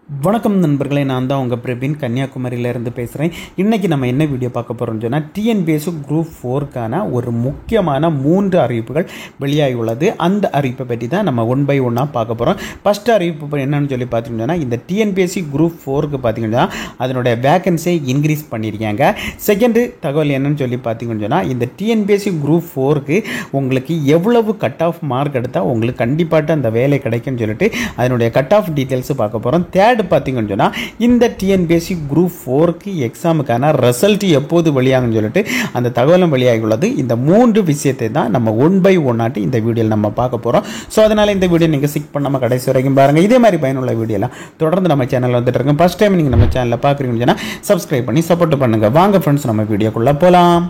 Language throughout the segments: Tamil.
வணக்கம் நண்பர்களே, நான் தான் உங்கள் பிரவீன் கன்னியாகுமரியிலேருந்து பேசுகிறேன். இன்றைக்கி நம்ம என்ன வீடியோ பார்க்க போகிறோம்னு சொன்னால், டிஎன்பிஎஸ்சி குரூப் 4க்கான ஒரு முக்கியமான 3 அறிவிப்புகள் வெளியாகி உள்ளது. அந்த அறிவிப்பை பற்றி தான் நம்ம ஒன் பை ஒன்னாக பார்க்க போகிறோம். ஃபஸ்ட்டு அறிவிப்பு என்னன்னு சொல்லி பார்த்தீங்கன்னா, இந்த டிஎன்பிஎஸ்சி குரூப் 4க்கு பார்த்தீங்கன்னா அதனுடைய வேக்கன்சியை இன்க்ரீஸ் பண்ணியிருக்காங்க. செகண்டு தகவல் என்னன்னு சொல்லி பார்த்தீங்கன்னு சொன்னால், இந்த டிஎன்பிஎஸ்சி குரூப் 4க்கு உங்களுக்கு எவ்வளவு கட் ஆஃப் மார்க் எடுத்தால் உங்களுக்கு கண்டிப்பாக அந்த வேலை கிடைக்கும்னு சொல்லிட்டு அதனுடைய கட் ஆஃப் டீட்டெயில்ஸ் பார்க்க போகிறோம். தேர்ட் பார்த்தீங்கன்னு சொன்னால், இந்த டிஎன்பிஎஸ்சி குரூப் 4க்கு எக்ஸாமுக்கான ரிசல்ட் எப்போது வெளியாகும்னு சொல்லிட்டு அந்த தகவலும் வெளியாகி உள்ளது. இந்த 3 விஷயத்தை தான் நம்ம ஒன் பை ஒன்னாட்டு இந்த வீடியோவில் நம்ம பார்க்க போகிறோம். ஸோ அதனால் இந்த வீடியோ நீங்கள் ஸ்கிப் பண்ணாமல் கடைசி வரைக்கும் பாருங்கள். இதே மாதிரி பயனுள்ள வீடியோலாம் தொடர்ந்து நம்ம சேனலில் வந்துட்டு இருக்கோம். ஃபஸ்ட் டைம் நீங்கள் நம்ம சேனலில் பார்க்குறீங்கன்னு சொன்னால் சப்ஸ்கிரைப் பண்ணி சப்போர்ட் பண்ணுங்கள். வாங்க ஃப்ரெண்ட்ஸ், நம்ம வீடியோக்குள்ளே போகலாம்.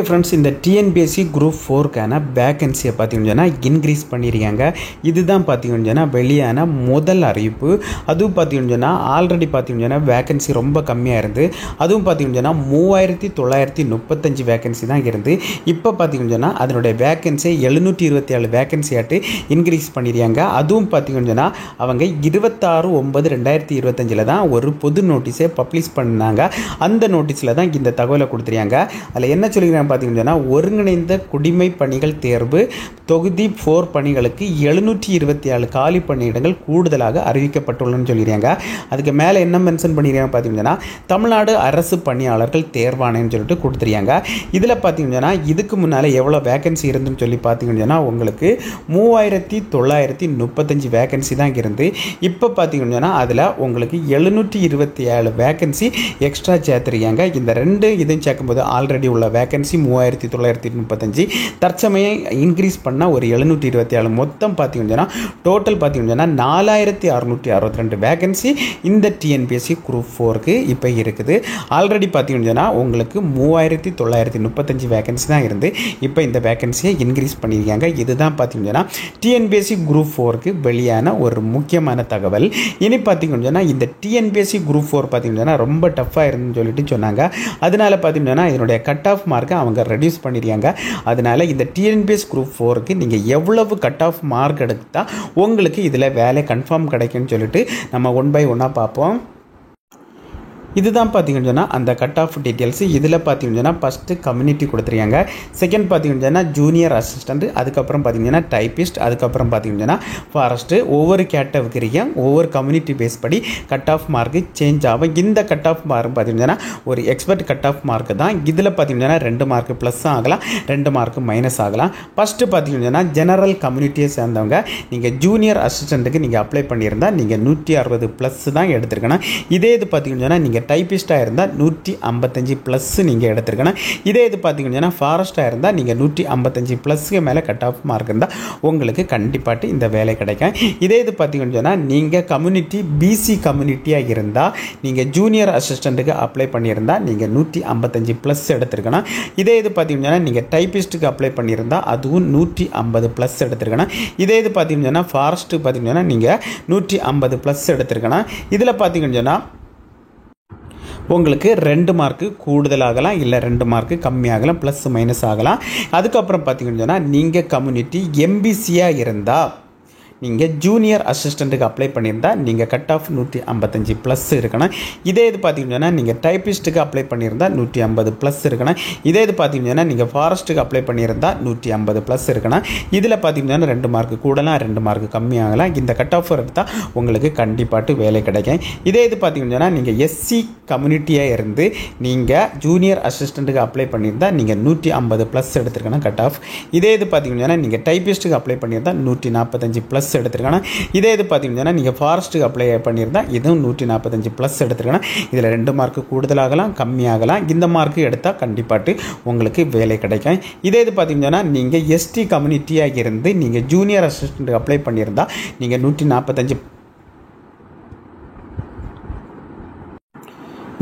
ஃப்ரெண்ட்ஸ், இந்த டிஎன்பிஎஸ்சி குரூப் 4க்கான வேக்கன்சியை பார்த்தீங்கன்னா இன்க்ரீஸ் பண்ணியிருக்காங்க. இதுதான் பார்த்தீங்கன்னா வெளியான முதல் அறிவிப்பு. அதுவும் பார்த்தீங்கன்னா ஆல்ரெடி பார்த்தீங்கன்னா வேக்கன்சி ரொம்ப கம்மியாக இருந்து, அதுவும் பார்த்தீங்கன்னா 3935 வேக்கன்சி தான் இருந்து. இப்போ பார்த்தீங்கன்னா அதனுடைய வேக்கன்சி 727 வேக்கன்சி ஆட்டு இன்க்ரீஸ் பண்ணியிருக்காங்க. அதுவும் பார்த்தீங்கன்னா அவங்க 26/9/2025 தான் ஒரு பொது நோட்டீஸை பப்ளிஷ் பண்ணாங்க. அந்த நோட்டீஸில் தான் இந்த தகவலை கொடுத்துருக்காங்க. அதில் என்ன சொல்லிக்கிறாங்க பார்த்தீங்கன்னா, ஒருங்கிணைந்த குடிமை பணிகள் தேர்வு தொகுதி 4 பணிகளுக்கு 727 காலி பணியிடங்கள் கூடுதலாக அறிவிக்கப்பட்டுள்ளன்னு சொல்லிடுறாங்க. அதுக்கு மேலே என்ன மென்ஷன் பண்ணிடுறாங்க பார்த்தீங்கன்னா, தமிழ்நாடு அரசு பணியாளர்கள் தேர்வாணைன்னு சொல்லிட்டு கொடுத்துருக்காங்க. இதில் பார்த்தீங்கன்னா இதுக்கு முன்னால் எவ்வளோ வேக்கன்சி இருந்துன்னு சொல்லி பார்த்தீங்கன்னா உங்களுக்கு 3935 வேக்கன்சி தான் இருந்து. இப்போ பார்த்தீங்கன்னா அதில் உங்களுக்கு 727 வேக்கன்சி எக்ஸ்ட்ரா சேர்த்துருக்காங்க. இந்த 2 இதையும் சேர்க்கும்போது ஆல்ரெடி உள்ள வேக்கன்சி 3935 தற்சமயம் இன்க்ரீஸ் பண்ணால் ஒரு 727 மொத்தம் பார்த்தீங்கன்னா டோட்டல் பார்த்தீங்கன்னா 4662 வேகன்சி இந்த டிஎன்பிஎஸ்சி குரூப் 4க்கு இப்போ இருக்குது. ஆல்ரெடி பார்த்தீங்கன்னா உங்களுக்கு 3935 வேகன்சி தான் இருந்து இப்போ இந்த வேகன்சியை இன்க்ரீஸ் பண்ணியிருக்காங்க. இதுதான் பார்த்தீங்கன்னா டிஎன்பிஎஸ்சி குரூப் 4க்கு வெளியான ஒரு முக்கியமான தகவல். இனி பார்த்தீங்கன்னா இந்த டிஎன்பிஎஸ்சி குரூப் 4 பார்த்தீங்கன்னா ரொம்ப டஃப்பாக இருந்துன்னு சொல்லிட்டு சொன்னாங்க. அதனால பார்த்தீங்கன்னா இதனுடைய கட் ஆஃப் மார்க்கை அவங்க ரெடியூஸ் பண்ணிருக்காங்க. அதனால இந்த டிஎன்பிஎஸ்சி குரூப் 4க்கு நீங்கள் எவ்வளவு கட் ஆஃப் மார்க் எடுத்தால் உங்களுக்கு இதில் வேலை கன்ஃபார்ம் கிடைக்கும்னு சொல்லிட்டு நம்ம ஒன் பை ஒன்னாக பார்ப்போம். இதுதான் பார்த்தீங்கன்னா அந்த கட் ஆஃப் டீட்டெயில்ஸ். இதில் பார்த்தீங்கன்னா ஃபஸ்ட்டு கம்யூனிட்டி கொடுத்துருக்காங்க. செகண்ட் பார்த்தீங்கன்னா ஜூனியர் அசிஸ்டண்ட், அதுக்கப்புறம் பார்த்தீங்கன்னா டைப்பிஸ்ட், அதுக்கப்புறம் பார்த்தீங்கன்னா ஃபாரஸ்ட்டு. ஒவ்வொரு கேட்டகரியும் ஒவ்வொரு கம்யூனிட்டி பேஸ் படி கட் ஆஃப் மார்க்கு சேஞ்ச் ஆகும். இந்த கட் ஆஃப் மார்க் பார்த்தீங்கன்னா ஒரு எக்ஸ்பர்ட் கட் ஆஃப் மார்க்கு தான். இதில் பார்த்தீங்கன்னா 2 மார்க்கு ப்ளஸ் ஆகலாம், 2 மார்க்கு மைனஸ் ஆகலாம். ஃபஸ்ட்டு பார்த்தீங்கன்னா ஜெனரல் கம்யூனிட்டியை சேர்ந்தவங்க நீங்கள் ஜூனியர் அசிஸ்டண்ட்டுக்கு நீங்கள் அப்ளை பண்ணியிருந்தால் நீங்கள் 160 ப்ளஸ் தான் எடுத்துருக்கணும். இதே இது பார்த்தீங்கன்னா நீங்கள் டைப்பிஸ்டாக இருந்தால் 155 ப்ளஸ் நீங்கள் எடுத்துருக்கணும். இதே இது பார்த்தீங்கன்னா ஃபாரஸ்ட்டாக இருந்தால் நீங்கள் 155 ப்ளஸ்க்கு மேலே கட் ஆஃப் மார்க் இருந்தால் உங்களுக்கு கண்டிப்பாக இந்த வேலை கிடைக்கும். இதே இது பார்த்தீங்கன்னா நீங்கள் கம்யூனிட்டி பிசி கம்யூனிட்டியாக இருந்தால் நீங்கள் ஜூனியர் அசிஸ்டண்ட்டுக்கு அப்ளை பண்ணியிருந்தால் நீங்கள் 155 ப்ளஸ் எடுத்துருக்கணும். இதே இது பார்த்தீங்கன்னா நீங்கள் டைப்பிஸ்ட்டுக்கு அப்ளை பண்ணியிருந்தால் அதுவும் 150 ப்ளஸ் எடுத்துருக்கணும். இதே இது பார்த்தீங்கன்னா ஃபாரஸ்ட்டு பார்த்தீங்கன்னா நீங்கள் 150 ப்ளஸ் எடுத்துருக்கணும். இதில் பார்த்தீங்கன்னா உங்களுக்கு 2 மார்க்கு கூடுதலாகலாம், இல்லை 2 மார்க்கு கம்மியாகலாம், ப்ளஸ் மைனஸ் ஆகலாம். அதுக்கப்புறம் பார்த்தீங்கன்னா நீங்கள் கம்யூனிட்டி எம்பிசியாக இருந்தால் நீங்கள் ஜூனியர் அசிஸ்டண்ட்டுக்கு அப்ளை பண்ணியிருந்தால் நீங்கள் கட் ஆஃப் 155 ப்ளஸ் இருக்கணும். இதே இது பார்த்தீங்கன்னா நீங்கள் டைப்பிஸ்ட்டுக்கு அப்ளை பண்ணியிருந்தால் 150 ப்ளஸ் இருக்கணும். இதே இது பார்த்தீங்கன்னா நீங்கள் ஃபாரஸ்ட்டுக்கு அப்ளை பண்ணியிருந்தால் 150 ப்ளஸ் இருக்கணும். இதில் பார்த்தீங்கன்னா 2 மார்க்கு கூடலாம், 2 மார்க்கு கம்மியாகலாம். இந்த கட் ஆஃப் எடுத்தால் உங்களுக்கு கண்டிப்பாக வேலை கிடைக்கும். இதே இது பார்த்தீங்கன்னா நீங்கள் எஸ்சி கம்யூனிட்டியாக இருந்து நீங்கள் ஜூனியர் அசிஸ்டண்ட்டுக்கு அப்ளை பண்ணியிருந்தால் நீங்கள் 150 ப்ளஸ் எடுத்துருக்கணும் கட் ஆஃப். இதே இது பார்த்தீங்கன்னா நீங்கள் டைப்பிஸ்ட்டுக்கு அப்ளை பண்ணியிருந்தால் 145 ப்ளஸ் எடுத்துருக்கணும். இதே இது பார்த்தீங்கன்னா நீங்கள் ஃபாரஸ்ட்டுக்கு அப்ளை பண்ணியிருந்தால் இதுவும் 145 ப்ளஸ் எடுத்துருக்கணும். இதில் 2 மார்க்கு கூடுதலாகலாம், கம்மியாகலாம். இந்த மார்க்கு எடுத்தால் கண்டிப்பாக உங்களுக்கு வேலை கிடைக்கும். இதே இது பார்த்தீங்கன்னா நீங்கள் எஸ்டி கம்யூனிட்டியாக இருந்து நீங்கள் ஜூனியர் அசிஸ்டண்ட்டுக்கு அப்ளை பண்ணியிருந்தால் நீங்கள் 145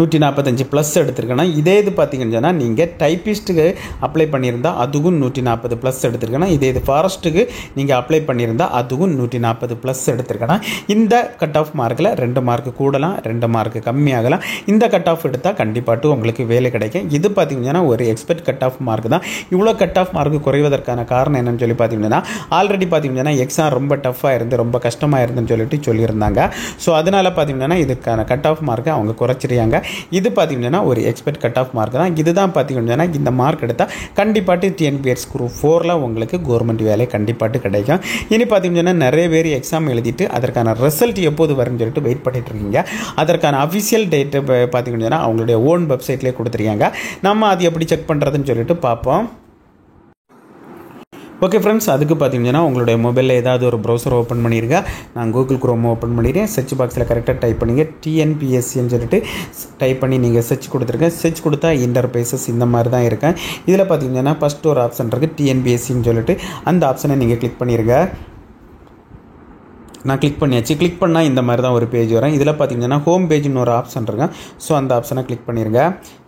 145 ப்ளஸ் எடுத்திருக்கேன்னா, இதே இது பார்த்தீங்கன்னு சொன்னால் நீங்கள் டைப்பிஸ்ட்டுக்கு அப்ளை பண்ணியிருந்தால் அதுவும் 140 ப்ளஸ் எடுத்திருக்கேன்னா, இதே இது ஃபாரஸ்ட்டுக்கு நீங்கள் அப்ளை பண்ணியிருந்தால் அதுவும் 140 ப்ளஸ் எடுத்திருக்கேன்னா, இந்த கட் ஆஃப் மார்க்கில் 2 மார்க் கூடலாம், 2 மார்க் கம்மியாகலாம். இந்த கட் ஆஃப் எடுத்தால் கண்டிப்பாக உங்களுக்கு வேலை கிடைக்கும். இது பார்த்தீங்கன்னா ஒரு எக்ஸ்பெக்ட் கட் ஆஃப் மார்க் தான். இவ்வளோ கட் ஆஃப் மார்க் குறைவதற்கான காரணம் என்னன்னு சொல்லி பார்த்தீங்கன்னா, ஆல்ரெடி பார்த்தீங்கன்னா எக்ஸாம் ரொம்ப டஃப்பாக இருந்து ரொம்ப கஷ்டமாக இருந்துன்னு சொல்லியிருந்தாங்க. ஸோ அதனால் பார்த்தீங்கன்னா இதுக்கான கட் ஆஃப் மார்க்கை அவங்க குறைச்சிருக்காங்க. இது பார்த்தீங்கன்னா ஒரு எக்ஸ்பெக்ட் கட் ஆஃப் மார்க் தான். இதுதான் பார்த்தீங்கன்னா இந்த மார்க் எடுத்தால் கண்டிப்பாக TNPSC குரூப் 4ல் உங்களுக்கு கவர்மெண்ட் வேலை கண்டிப்பாக கிடைக்கும். இனி பார்த்தீங்கன்னா நிறைய பேர் எக்ஸாம் எழுதிட்டு அதற்கான ரிசல்ட் எப்போது வரும்னு சொல்லிட்டு வெயிட் பண்ணிட்டு இருக்கீங்க. அதற்கான அஃபிஷியல் டேட்டு பார்த்தீங்கன்னா அவங்களுடைய ஓன் வெப்சைட்லேயே கொடுத்துருக்காங்க. நம்ம அது எப்படி செக் பண்ணுறதுன்னு சொல்லிட்டு பார்ப்போம். ஓகே ஃப்ரெண்ட்ஸ், அதுக்கு பார்த்தீங்கன்னா உங்களுடைய மொபைலில் ஏதாவது ஒரு ப்ரௌசர் ஓப்பன் பண்ணியிருக்கா. நான் கூகுள் குரோம் ஓப்பன் பண்ணிடுறேன். சர்ச் பாக்ஸில் கரெக்டாக டைப் பண்ணிங்க TNPSCன்னு சொல்லிட்டு டைப் பண்ணி நீங்கள் சர்ச் கொடுத்துருக்கேன். சர்ச் கொடுத்தா இன்டர்பேசஸ் இந்த மாதிரி தான் இருக்கேன். இதில் பார்த்தீங்கன்னா ஃபஸ்ட்டு ஒரு ஆப்ஷன் இருக்குது TNPSCன்னு சொல்லிட்டு, அந்த ஆப்ஷனை நீங்கள் கிளிக் பண்ணிடுங்க. நான் கிளிக் பண்ணியாச்சு. கிளிக் பண்ணால் இந்த மாதிரி தான் ஒரு பேஜ் வரும். இதில் பார்த்தீங்கன்னா ஹோம் பேஜ்னு ஒரு ஆப்ஷன் இருக்கேன். ஸோ அந்த ஆப்ஷனை கிளிக் பண்ணிடுங்க.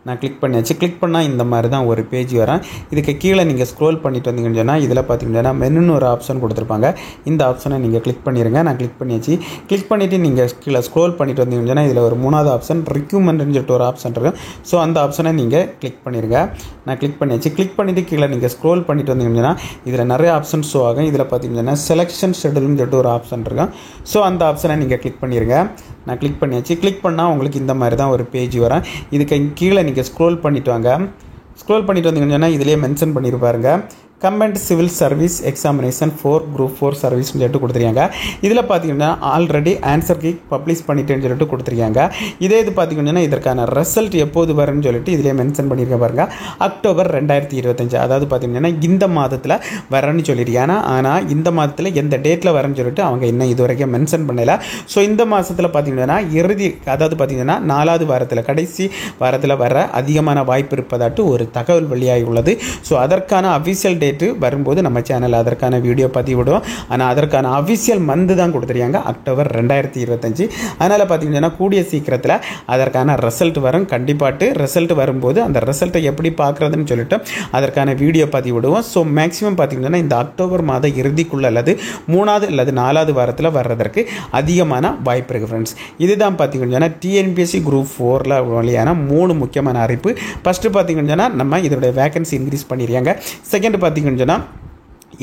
நான் கிளிக் பண்ணியாச்சு. கிளிக் பண்ணால் இந்த மாதிரி தான் ஒரு பேஜ் வரும். இதுக்கு கீழே நீங்கள் ஸ்க்ரோல் பண்ணிட்டு வந்தீங்கன்னு சொன்னால் இதில் பார்த்தீங்கன்னா மெனுன்னு ஒரு ஆப்ஷன் கொடுத்துருப்பாங்க. இந்த ஆப்ஷனை நீங்கள் கிளிக் பண்ணிடுங்க. நான் கிளிக் பண்ணியாச்சு. கிளிக் பண்ணிவிட்டு நீங்கள் கீழே ஸ்க்ரோல் பண்ணிட்டு வந்தீங்கன்னு சொன்னால் இதில் ஒரு 3வது ஆப்ஷன் ரெக்யூமெண்ட்னு சொல்லிட்டு ஒரு ஆப்ஷன் இருக்கும். ஸோ அந்த ஆப்ஷனை நீங்கள் கிளிக் பண்ணிடுங்க. நான் கிளிக் பண்ணியாச்சு. கிளிக் பண்ணிவிட்டு கீழே நீங்கள் ஸ்க்ரோல் பண்ணிட்டு வந்தீங்கன்னு சொன்னால் இதில் நிறைய ஆப்ஷன் ஷோ ஆகும். இதில் பார்த்தீங்கன்னா செலெக்ஷன் ஷெட்யூல்னு சொல்லிட்டு ஒரு ஆப்ஷன் இருக்கும். ஸோ அந்த ஆப்ஷனை நீங்கள் கிளிக் பண்ணிடுங்க. நான் கிளிக் பண்ணியாச்சு. கிளிக் பண்ணால் உங்களுக்கு இந்த மாதிரி தான் ஒரு பேஜ் வரும். இதுக்கு கீழே நீங்கள் ஸ்க்ரோல் பண்ணிட்டு வாங்க. ஸ்க்ரோல் பண்ணிட்டு வந்தீங்கன்னு சொன்னால் இதிலேயே மென்ஷன் பண்ணியிருப்பாருங்க, combined civil service examination 4 group 4 சர்வீஸ்னு சொல்லிட்டு கொடுத்துருக்காங்க. இதில் பார்த்தீங்கன்னா ஆல்ரெடி ஆன்சர் கீ பப்ளிஷ் பண்ணிட்டேன்னு சொல்லிட்டு கொடுத்துருக்காங்க. இதே இது பார்த்தீங்கன்னா இதற்கான ரிசல்ட் எப்போது வரும்னு சொல்லிட்டு இதிலே மென்ஷன் பண்ணியிருக்க பாருங்க, அக்டோபர் 2025. அதாவது பார்த்தீங்கன்னா இந்த மாதத்தில் வரேன்னு சொல்லியிருக்காங்க. ஆனால் இந்த மாதத்தில் எந்த டேட்டில் வரேன்னு சொல்லிட்டு அவங்க இன்னும் இது வரைக்கும் மென்ஷன் பண்ணல. ஸோ இந்த மாதத்தில் பார்த்தீங்கன்னா அதாவது பார்த்தீங்கன்னா 4வது வாரத்தில் கடைசி வாரத்தில் வர அதிகமான வாய்ப்பு இருப்பதாட்டு ஒரு தகவல் வெளியாகி உள்ளது. ஸோ அதற்கான அஃபிஷியல் டேட்டு வரும்போது நம்ம சேனல் அதற்கான வீடியோ பதிவிடுவோம். ஆனால் அதற்கான அஃபிஷியல் மந்த் தான் கொடுத்துருக்காங்க, அக்டோபர் 2025. அதனால் பார்த்தீங்கன்னா கூடிய சீக்கிரத்தில் அதற்கான ரிசல்ட் வரும். கண்டிப்பாட்டு ரிசல்ட் வரும்போது அந்த ரிசல்ட்டை எப்படி பார்க்குறதுன்னு சொல்லிட்டு அதற்கான வீடியோ பதிவிடுவோம். ஸோ மேக்ஸிமம் பார்த்தீங்கன்னா இந்த அக்டோபர் மாத இறுதிக்குள்ள அல்லது 3வது அல்லது 4வது வாரத்தில் வர்றதற்கு அதிகமான வாய்ப்பு இருக்குது ஃப்ரெண்ட்ஸ். இதுதான் பார்த்தீங்கன்னா TNPSC குரூப் 4ல் வழியான 3 முக்கியமான அறிவிப்பு. ஃபஸ்ட்டு பார்த்தீங்கன்னா நம்ம இதோடைய வேகன்சி இன்க்ரீஸ் பண்ணியிருக்காங்க. செகண்ட் பார்த்தீங்கன்னா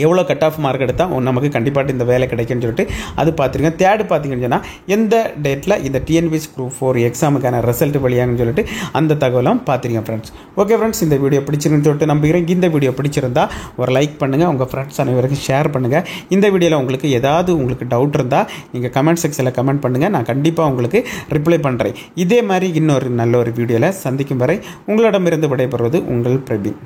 எவ்வளோ கட் ஆஃப் மார்க் எடுத்தால் நமக்கு கண்டிப்பாக இந்த வேலை கிடைக்குன்னு சொல்லிட்டு அது பார்த்துருக்கேன். தேர்டு பார்த்தீங்கன்னா எந்த டேட்டில் இந்த TNPSC குரூப் 4 எக்ஸாமுக்கான ரிசல்ட் வெளியாகுன்னு சொல்லிட்டு அந்த தகவலும் பார்த்துருக்கேன் ஃப்ரெண்ட்ஸ். ஓகே ஃப்ரெண்ட்ஸ், இந்த வீடியோ பிடிச்சிருக்குன்னு சொல்லிட்டு நம்புகிறேன். இந்த வீடியோ பிடிச்சிருந்தா ஒரு லைக் பண்ணுங்கள், உங்கள் ஃப்ரெண்ட்ஸ் அனைவருக்கும் ஷேர் பண்ணுங்கள். இந்த வீடியோவில் உங்களுக்கு ஏதாவது உங்களுக்கு டவுட் இருந்தால் நீங்கள் கமெண்ட் செக்ஷனில் கமெண்ட் பண்ணுங்கள். நான் கண்டிப்பாக உங்களுக்கு ரிப்ளை பண்ணுறேன். இதே மாதிரி இன்னொரு நல்ல ஒரு வீடியோவில் சந்திக்கும் வரை உங்களிடமிருந்து விடைபெறுவது உங்கள் பிரபீன்.